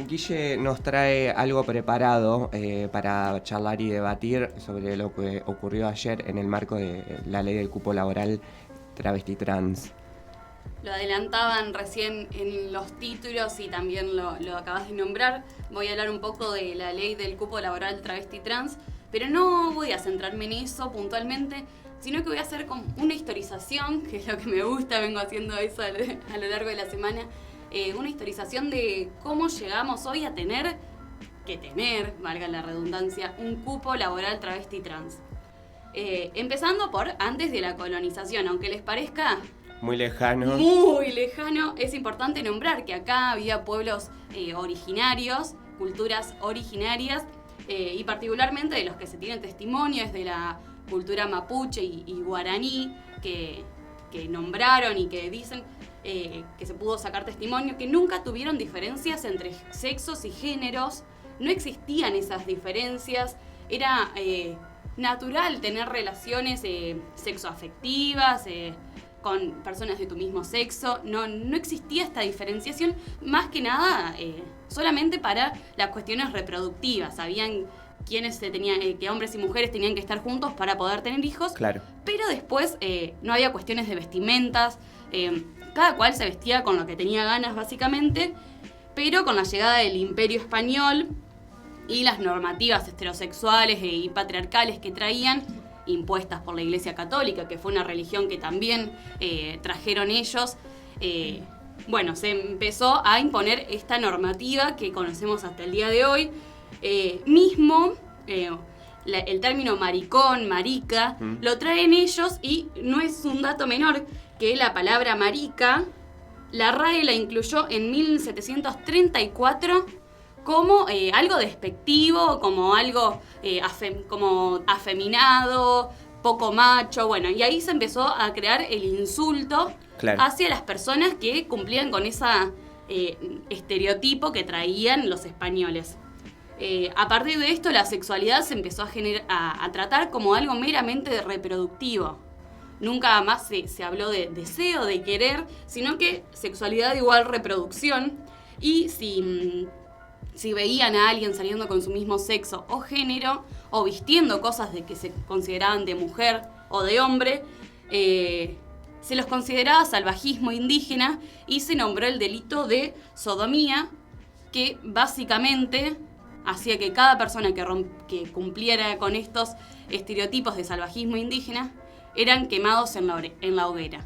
Guille nos trae algo preparado para charlar y debatir sobre lo que ocurrió ayer en el marco de la ley del cupo laboral travesti trans. Lo adelantaban recién en los títulos y también lo acabas de nombrar. Voy a hablar un poco de la ley del cupo laboral travesti trans, pero no voy a centrarme en eso puntualmente, sino que voy a hacer como una historización, que es lo que me gusta, vengo haciendo eso a lo largo de la semana, una historización de cómo llegamos hoy a tener, valga la redundancia, un cupo laboral travesti trans. Empezando por antes de la colonización, aunque les parezca muy lejano, es importante nombrar que acá había pueblos originarios, culturas originarias, y particularmente de los que se tienen testimonio es de la cultura mapuche y guaraní, que nombraron y que dicen que se pudo sacar testimonio, que nunca tuvieron diferencias entre sexos y géneros, no existían esas diferencias, era natural tener relaciones sexoafectivas con personas de tu mismo sexo, no existía esta diferenciación, más que nada solamente para las cuestiones reproductivas, sabían quienes que hombres y mujeres tenían que estar juntos para poder tener hijos, claro. Pero después no había cuestiones de vestimentas, cada cual se vestía con lo que tenía ganas básicamente, pero con la llegada del Imperio Español y las normativas heterosexuales y patriarcales que traían, impuestas por la Iglesia Católica, que fue una religión que también trajeron ellos, se empezó a imponer esta normativa que conocemos hasta el día de hoy. El término maricón, marica, lo traen ellos y no es un dato menor que la palabra marica, la RAE la incluyó en 1734 como algo despectivo, como algo como afeminado, poco macho, y ahí se empezó a crear el insulto hacia las personas que cumplían con ese estereotipo que traían los españoles. A partir de esto, la sexualidad se empezó a tratar como algo meramente reproductivo. Nunca más se habló de deseo, de querer, sino que sexualidad igual reproducción. Y si veían a alguien saliendo con su mismo sexo o género, o vistiendo cosas de que se consideraban de mujer o de hombre, se los consideraba salvajismo indígena y se nombró el delito de sodomía, que básicamente hacía que cada persona que cumpliera con estos estereotipos de salvajismo indígena eran quemados en la hoguera.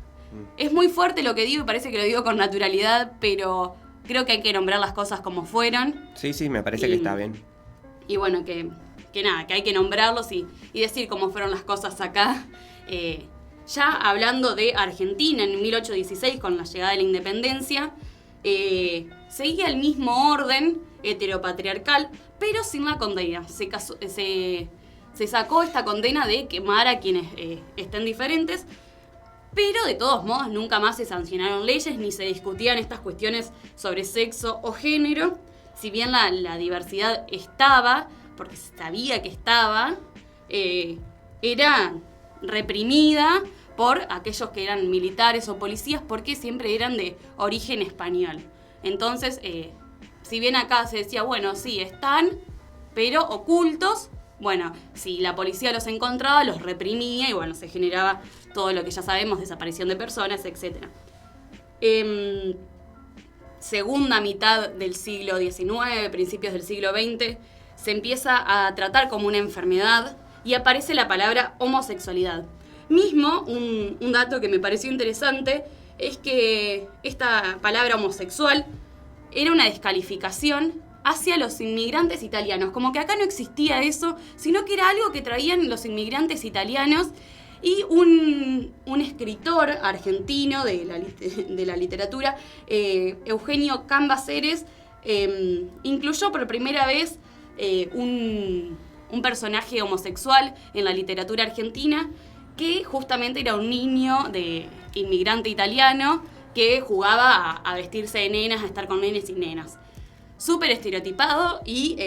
Es muy fuerte lo que digo y parece que lo digo con naturalidad, pero creo que hay que nombrar las cosas como fueron. Sí, me parece que está bien. Y bueno, que hay que nombrarlos y decir cómo fueron las cosas acá. Ya hablando de Argentina, en 1816, con la llegada de la independencia, seguía el mismo orden heteropatriarcal, pero sin la condena. Se sacó esta condena de quemar a quienes estén diferentes, pero de todos modos nunca más se sancionaron leyes ni se discutían estas cuestiones sobre sexo o género. Si bien la diversidad estaba, porque se sabía que estaba, era reprimida por aquellos que eran militares o policías porque siempre eran de origen español. Entonces, si bien acá se decía, sí, están, pero ocultos, si la policía los encontraba, los reprimía y se generaba todo lo que ya sabemos, desaparición de personas, etc. Segunda mitad del siglo XIX, principios del siglo XX, se empieza a tratar como una enfermedad y aparece la palabra homosexualidad. Un dato que me pareció interesante es que esta palabra homosexual era una descalificación hacia los inmigrantes italianos, como que acá no existía eso, sino que era algo que traían los inmigrantes italianos. Y un escritor argentino de la literatura, Eugenio Cambaceres, incluyó por primera vez un personaje homosexual en la literatura argentina, que justamente era un niño de inmigrante italiano que jugaba a vestirse de nenas, a estar con nenes y nenas. Súper estereotipado y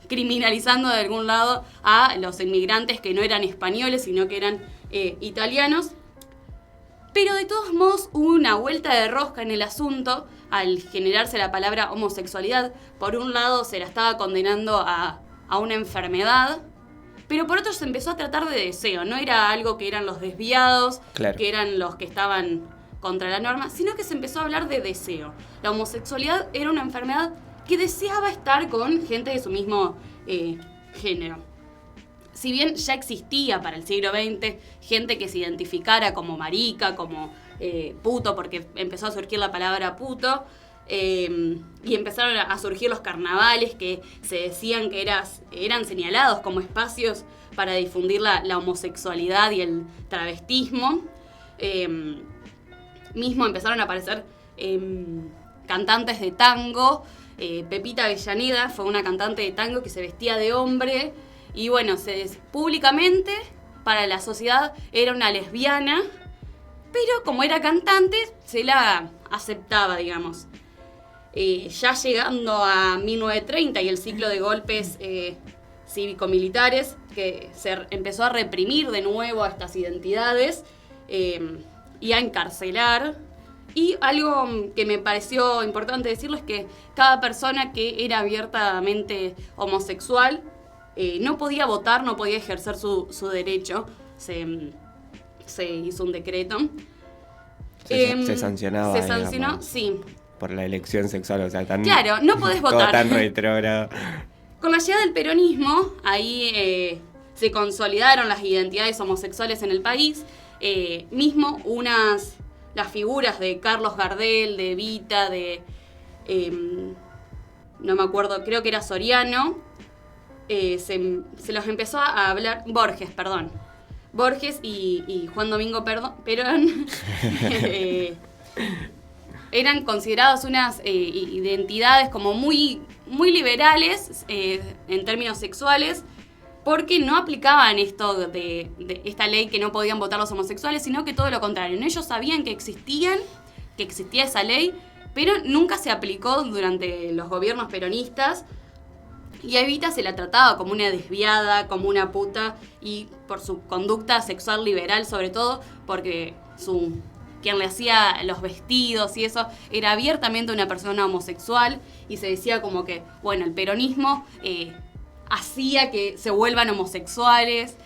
criminalizando de algún lado a los inmigrantes que no eran españoles, sino que eran italianos. Pero de todos modos hubo una vuelta de rosca en el asunto al generarse la palabra homosexualidad, por un lado se la estaba condenando a una enfermedad, pero por otro se empezó a tratar de deseo. No era algo que eran los desviados, claro, que eran los que estaban contra la norma, sino que se empezó a hablar de deseo. La homosexualidad era una enfermedad que deseaba estar con gente de su mismo género. Si bien ya existía para el siglo XX gente que se identificara como marica, como puto, porque empezó a surgir la palabra puto, y empezaron a surgir los carnavales que se decían que eran señalados como espacios para difundir la homosexualidad y el travestismo. Mismo empezaron a aparecer cantantes de tango. Pepita Avellaneda fue una cantante de tango que se vestía de hombre y bueno, públicamente para la sociedad era una lesbiana, pero como era cantante se la aceptaba, digamos. Ya llegando a 1930 y el ciclo de golpes cívico-militares, que se empezó a reprimir de nuevo a estas identidades y a encarcelar. Y algo que me pareció importante decirlo es que cada persona que era abiertamente homosexual no podía votar, no podía ejercer su derecho. Se hizo un decreto. Se sancionaba. Se sancionó, digamos, sí. por la elección sexual, o sea, tan... Claro, no podés votar. Todo tan retrógrado. Con la llegada del peronismo, ahí se consolidaron las identidades homosexuales en el país. Mismo las figuras de Carlos Gardel, de Evita, no me acuerdo, creo que era Soriano, se los empezó a hablar, Borges y Juan Domingo Perón eran considerados unas identidades como muy, muy liberales en términos sexuales, porque no aplicaban esto de esta ley que no podían votar los homosexuales, sino que todo lo contrario. Ellos sabían que existía esa ley, pero nunca se aplicó durante los gobiernos peronistas. Y a Evita se la trataba como una desviada, como una puta, y por su conducta sexual liberal, sobre todo, porque quien le hacía los vestidos y eso era abiertamente una persona homosexual, y se decía como que, bueno, el peronismo hacía que se vuelvan homosexuales.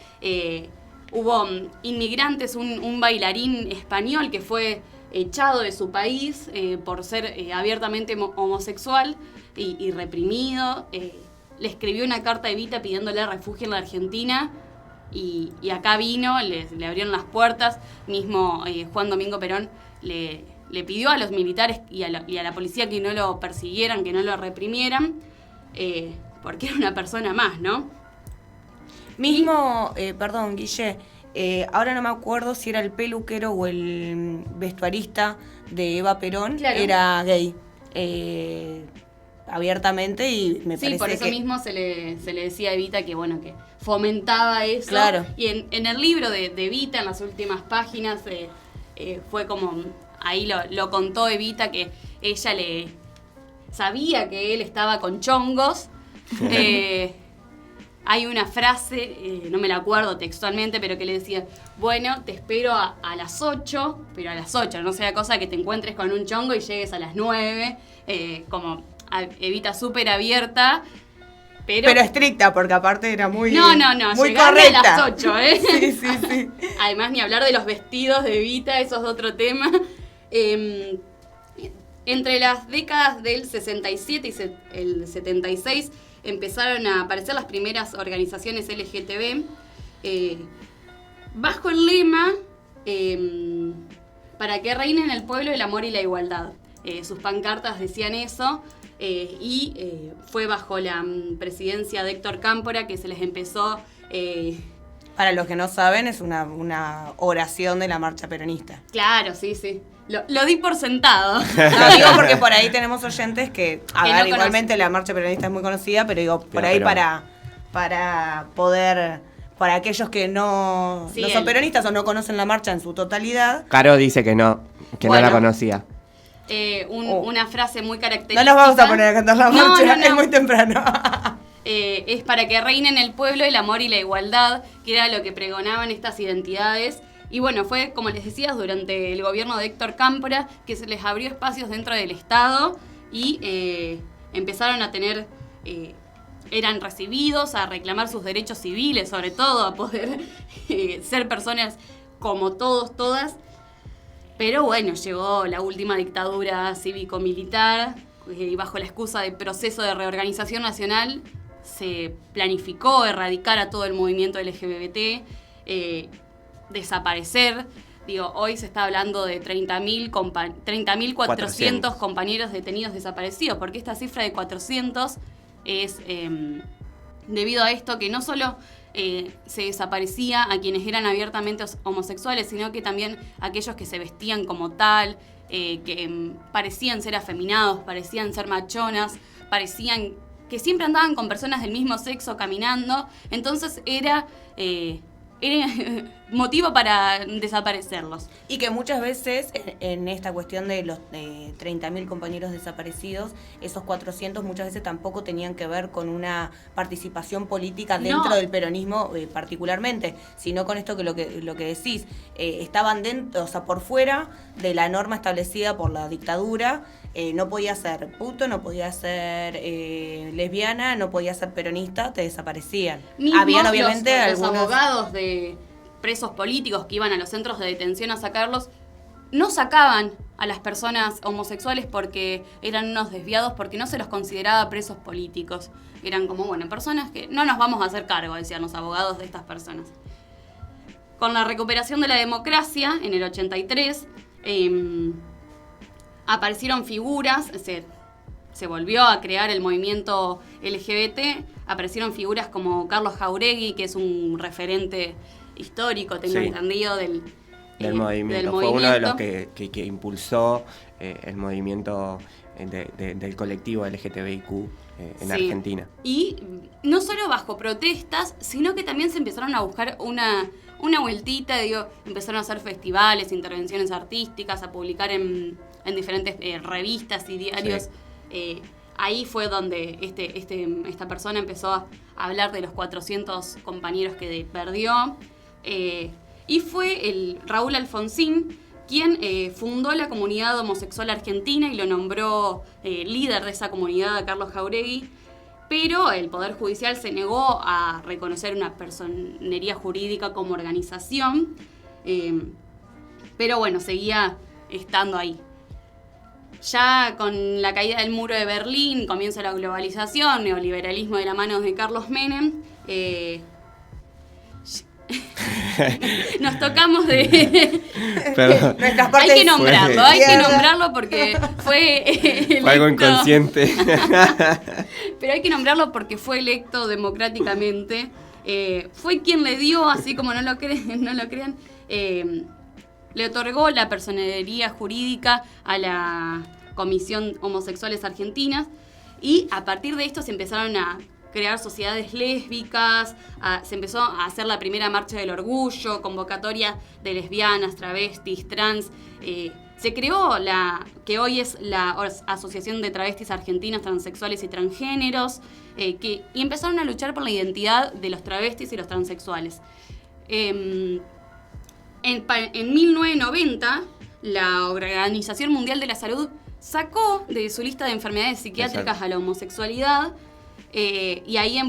Hubo inmigrantes, un bailarín español que fue echado de su país por ser abiertamente homosexual y reprimido. Le escribió una carta a Evita pidiéndole refugio en la Argentina y acá vino, le abrieron las puertas. Mismo Juan Domingo Perón le pidió a los militares y a la policía que no lo persiguieran, que no lo reprimieran, porque era una persona más, ¿no? Mismo, perdón, Guille, ahora no me acuerdo si era el peluquero o el vestuarista de Eva Perón, claro, era gay. Abiertamente, y me parece que... Sí, por eso mismo se le decía a Evita que, bueno, que fomentaba eso. Claro. Y en el libro de Evita, en las últimas páginas, fue como... Ahí lo contó Evita, que ella sabía que él estaba con chongos. Hay una frase, no me la acuerdo textualmente, pero que le decía, bueno, te espero a las 8, pero a las 8, no sea cosa que te encuentres con un chongo y llegues a las 9, como... Evita súper abierta, pero estricta, porque aparte era muy muy correcta. A las 8, Sí. Además, ni hablar de los vestidos de Evita, eso es otro tema. Entre las décadas del 67 y el 76 empezaron a aparecer las primeras organizaciones LGTB bajo el lema para que reine en el pueblo el amor y la igualdad. Sus pancartas decían eso. Fue bajo la presidencia de Héctor Cámpora que se les empezó... Para los que no saben, es una oración de la marcha peronista. Claro, sí. Lo di por sentado. No, digo porque por ahí tenemos oyentes que ver, igualmente la marcha peronista es muy conocida, pero digo, por ahí para poder... Para aquellos que no son peronistas o no conocen la marcha en su totalidad. Caro dice que no la conocía. Una frase muy característica. No nos vamos a poner a cantar la marcha, no. Es muy temprano. Es para que reine en el pueblo el amor y la igualdad, que era lo que pregonaban estas identidades Y bueno, fue, como les decía, durante el gobierno de Héctor Cámpora que se les abrió espacios dentro del Estado y empezaron a tener, eran recibidos a reclamar sus derechos civiles, sobre todo a poder ser personas como todos, todas. Pero bueno, llegó la última dictadura cívico-militar y bajo la excusa de proceso de reorganización nacional se planificó erradicar a todo el movimiento LGBT, desaparecer. Digo, hoy se está hablando de 30.400 compañeros detenidos desaparecidos, porque esta cifra de 400 es debido a esto que no solo se desaparecía a quienes eran abiertamente homosexuales, sino que también aquellos que se vestían como tal, que parecían ser afeminados, parecían ser machonas, parecían que siempre andaban con personas del mismo sexo caminando. Entonces era motivo para desaparecerlos. Y que muchas veces en esta cuestión de los 30.000 compañeros desaparecidos, esos 400 muchas veces tampoco tenían que ver con una participación política dentro del peronismo particularmente, sino con esto que lo que decís, estaban dentro, o sea, por fuera de la norma establecida por la dictadura. No podía ser puto, no podía ser lesbiana, no podía ser peronista, te desaparecían. Habían obviamente los abogados de presos políticos que iban a los centros de detención a sacarlos, no sacaban a las personas homosexuales porque eran unos desviados, porque no se los consideraba presos políticos. Eran como, bueno, personas que no nos vamos a hacer cargo, decían los abogados de estas personas. Con la recuperación de la democracia, en el 83, aparecieron figuras, se volvió a crear el movimiento LGBT, aparecieron figuras como Carlos Jauregui, que es un referente histórico, tengo entendido, del movimiento. Fue uno de los que impulsó el movimiento del colectivo LGTBIQ en Argentina. Y no solo bajo protestas, sino que también se empezaron a buscar una vueltita, empezaron a hacer festivales, intervenciones artísticas, a publicar en diferentes revistas y diarios. Sí. Ahí fue donde esta persona empezó a hablar de los 400 compañeros que perdió. Y fue el Raúl Alfonsín quien fundó la comunidad homosexual argentina y lo nombró líder de esa comunidad a Carlos Jauregui. Pero el Poder Judicial se negó a reconocer una personería jurídica como organización. Pero bueno, seguía estando ahí. Ya con la caída del muro de Berlín, comienza la globalización, neoliberalismo de la mano de Carlos Menem. Nos tocamos de... Hay que nombrarlo porque fue electo... Fue algo inconsciente. Pero hay que nombrarlo porque fue electo democráticamente. Fue quien le dio, así como no lo crean, le otorgó la personería jurídica a la Comisión Homosexuales Argentinas y a partir de esto se empezaron a crear sociedades lésbicas, se empezó a hacer la primera marcha del orgullo, convocatoria de lesbianas, travestis, trans. Se creó que hoy es la Asociación de Travestis Argentinas, Transexuales y Transgéneros, y empezaron a luchar por la identidad de los travestis y los transexuales. En 1990, la Organización Mundial de la Salud sacó de su lista de enfermedades psiquiátricas a la homosexualidad, y ahí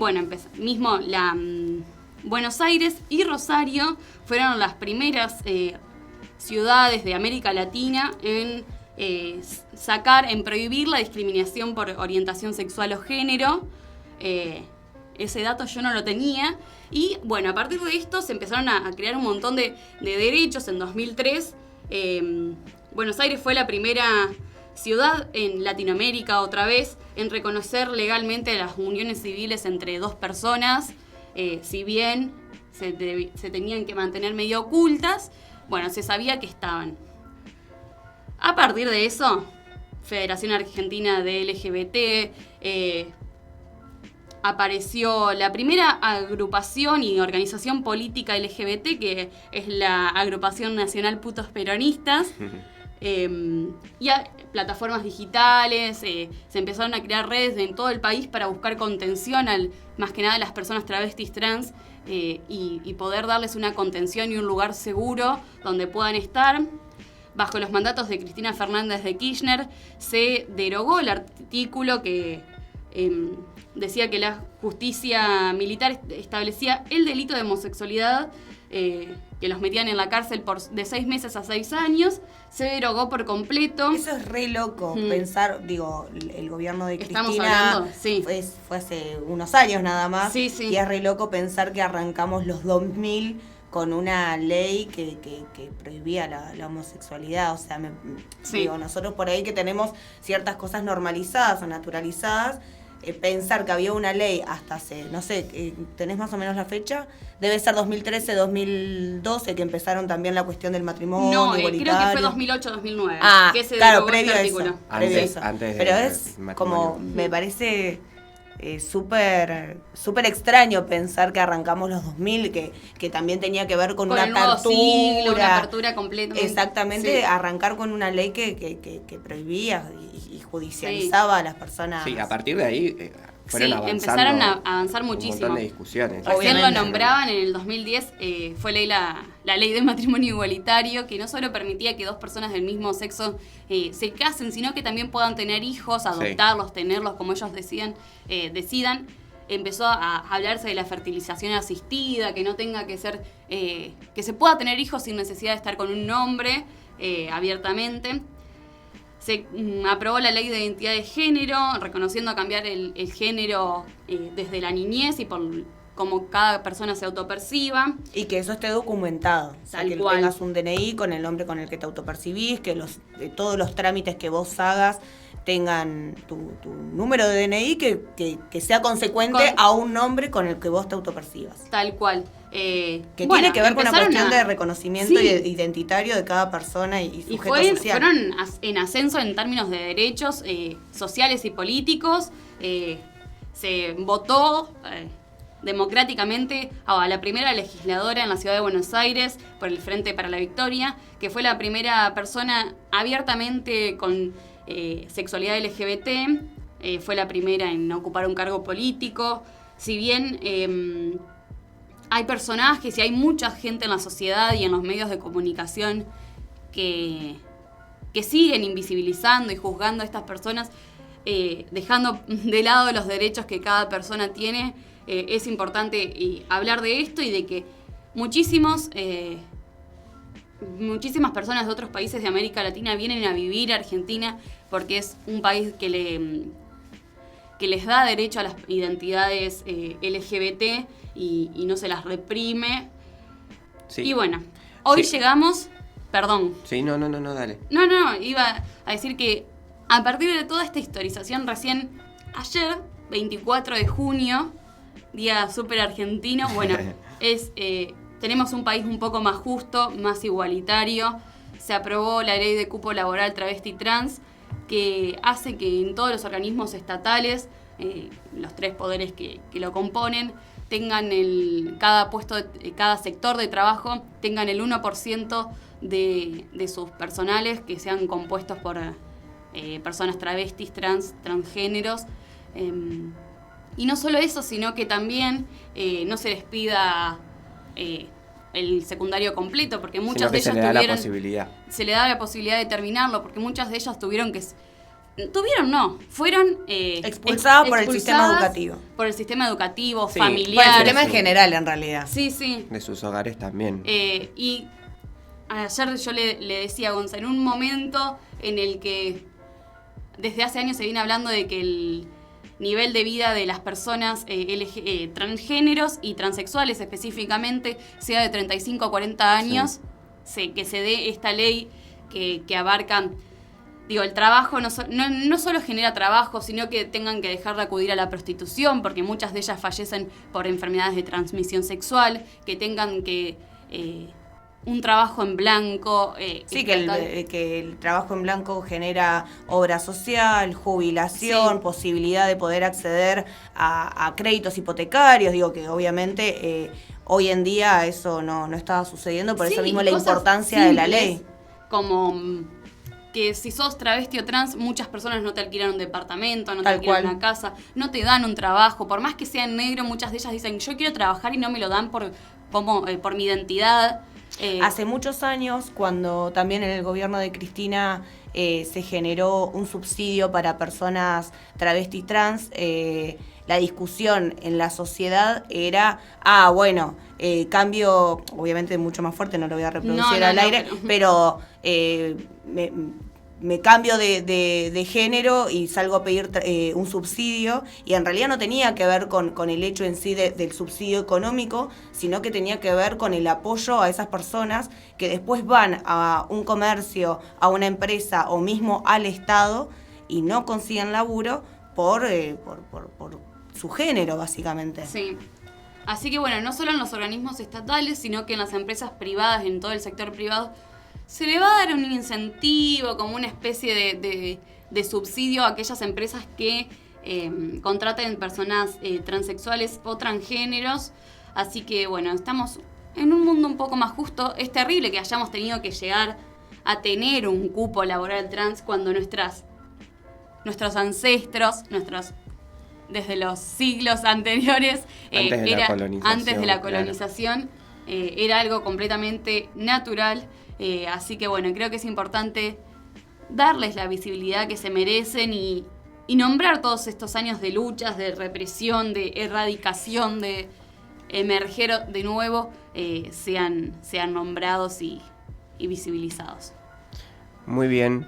Buenos Aires y Rosario fueron las primeras ciudades de América Latina en prohibir la discriminación por orientación sexual o género. Ese dato yo no lo tenía. Y bueno, a partir de esto se empezaron a crear un montón de derechos. En 2003, Buenos Aires fue la primera ciudad en Latinoamérica, otra vez, en reconocer legalmente las uniones civiles entre dos personas, si bien se tenían que mantener medio ocultas, bueno, se sabía que estaban. A partir de eso, Federación Argentina de LGBT, apareció la primera agrupación y organización política LGBT, que es la Agrupación Nacional Putos Peronistas. y plataformas digitales, se empezaron a crear redes en todo el país para buscar contención más que nada a las personas travestis trans y poder darles una contención y un lugar seguro donde puedan estar. Bajo los mandatos de Cristina Fernández de Kirchner se derogó el artículo que decía que la justicia militar establecía el delito de homosexualidad, que los metían en la cárcel de 6 meses a 6 años, se derogó por completo. Eso es re loco, pensar, el gobierno de Cristina fue hace unos años nada más, y es re loco pensar que arrancamos los 2000 con una ley que prohibía la homosexualidad. O sea, nosotros por ahí que tenemos ciertas cosas normalizadas o naturalizadas, pensar que había una ley hasta hace, no sé, ¿tenés más o menos la fecha? Debe ser 2013, 2012, que empezaron también la cuestión del matrimonio igualitario. Creo que fue 2008, 2009. Que se derogó previo a eso. Antes pero es como, me parece súper extraño pensar que arrancamos los 2000, que también tenía que ver con una apertura. Una apertura completa. Exactamente, arrancar con una ley que prohibía y judicializaba a las personas. Sí, a partir de ahí fueron avanzando. Empezaron a avanzar muchísimo. Un montón de discusiones. Recién lo nombraban en el 2010, fue la ley del matrimonio igualitario, que no solo permitía que dos personas del mismo sexo se casen, sino que también puedan tener hijos, adoptarlos, tenerlos como ellos decidan. Empezó a hablarse de la fertilización asistida, que no tenga que ser, que se pueda tener hijos sin necesidad de estar con un hombre abiertamente. Se aprobó la ley de identidad de género, reconociendo cambiar el género desde la niñez y por cómo cada persona se autoperciba. Y que eso esté documentado. O sea, que tengas un DNI con el nombre con el que te autopercibís, que todos los trámites que vos hagas tengan tu número de DNI que sea consecuente a un nombre con el que vos te autopercibas. Tal cual. Que tiene que ver con una cuestión de reconocimiento identitario de cada persona y sujeto social. Fueron en ascenso en términos de derechos sociales y políticos. Se votó democráticamente a la primera legisladora en la ciudad de Buenos Aires por el Frente para la Victoria, que fue la primera persona abiertamente con sexualidad LGBT, fue la primera en ocupar un cargo político. Si bien hay personajes y hay mucha gente en la sociedad y en los medios de comunicación que siguen invisibilizando y juzgando a estas personas, dejando de lado los derechos que cada persona tiene, es importante hablar de esto y de que muchísimas personas de otros países de América Latina vienen a vivir a Argentina porque es un país que les da derecho a las identidades LGBT y no se las reprime. Sí. Y bueno, hoy llegamos... Perdón. Sí, no, dale. No, iba a decir que a partir de toda esta historización, recién ayer, 24 de junio, día súper argentino, bueno, tenemos un país un poco más justo, más igualitario. Se aprobó la ley de cupo laboral travesti trans, que hace que en todos los organismos estatales, los 3 poderes que lo componen, tengan cada sector de trabajo tengan el 1% de sus personales que sean compuestos por personas travestis, transgéneros. Y no solo eso, sino que también no se les pida el secundario completo, porque muchas de ellas se le da la posibilidad de terminarlo, porque muchas de ellas fueron expulsadas por el sistema educativo. Por el sistema educativo, sí, familiar. Por el sistema en general, en realidad. Sí. De sus hogares también. Y ayer yo le decía a Gonza, en un momento en el que desde hace años se viene hablando de que el nivel de vida de las personas transgéneros y transexuales específicamente sea de 35 a 40 años, que se dé esta ley que abarca... el trabajo no solo genera trabajo, sino que tengan que dejar de acudir a la prostitución, porque muchas de ellas fallecen por enfermedades de transmisión sexual, que tengan que un trabajo en blanco. Que el trabajo en blanco genera obra social, jubilación, posibilidad de poder acceder a créditos hipotecarios. Que obviamente hoy en día eso no estaba sucediendo, por eso mismo la importancia de la ley. Como... que si sos travesti o trans, muchas personas no te alquilan un departamento, no te alquilan una casa, no te dan un trabajo. Por más que sea en negro, muchas de ellas dicen, yo quiero trabajar y no me lo dan por mi identidad. Hace muchos años, cuando también en el gobierno de Cristina se generó un subsidio para personas travestis trans, la discusión en la sociedad era, cambio, obviamente mucho más fuerte, no lo voy a reproducir al aire, pero me cambio de género y salgo a pedir un subsidio, y en realidad no tenía que ver con el hecho en sí del subsidio económico, sino que tenía que ver con el apoyo a esas personas que después van a un comercio, a una empresa o mismo al Estado y no consiguen laburo por su género, básicamente. Sí. Así que bueno, no solo en los organismos estatales, sino que en las empresas privadas, en todo el sector privado, se le va a dar un incentivo, como una especie de subsidio a aquellas empresas que contraten personas transexuales o transgéneros. Así que bueno, estamos en un mundo un poco más justo. Es terrible que hayamos tenido que llegar a tener un cupo laboral trans cuando nuestros ancestros, desde los siglos anteriores, antes de la colonización, era algo completamente natural. Así que bueno, creo que es importante darles la visibilidad que se merecen y nombrar todos estos años de luchas, de represión, de erradicación, de emerger de nuevo, sean nombrados y visibilizados. Muy bien.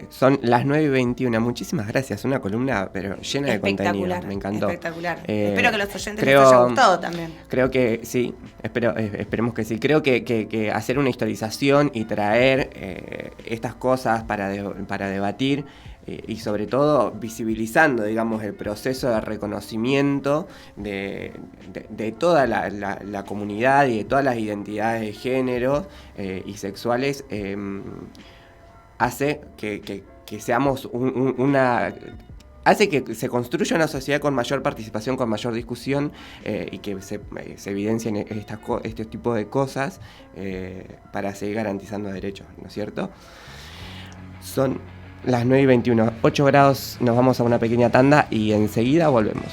Son las 9:21. Muchísimas gracias. Una columna pero llena de contenido. Me encantó. Espectacular. Espero que los oyentes les haya gustado también. Creo que sí. Esperemos que sí. Creo que hacer una historización y traer estas cosas para debatir y sobre todo visibilizando, digamos, el proceso de reconocimiento de toda la comunidad y de todas las identidades de género y sexuales, hace que seamos hace que se construya una sociedad con mayor participación, con mayor discusión, y que se evidencien este tipo de cosas para seguir garantizando derechos, ¿no es cierto? Son las 9:21, 8 grados, nos vamos a una pequeña tanda y enseguida volvemos.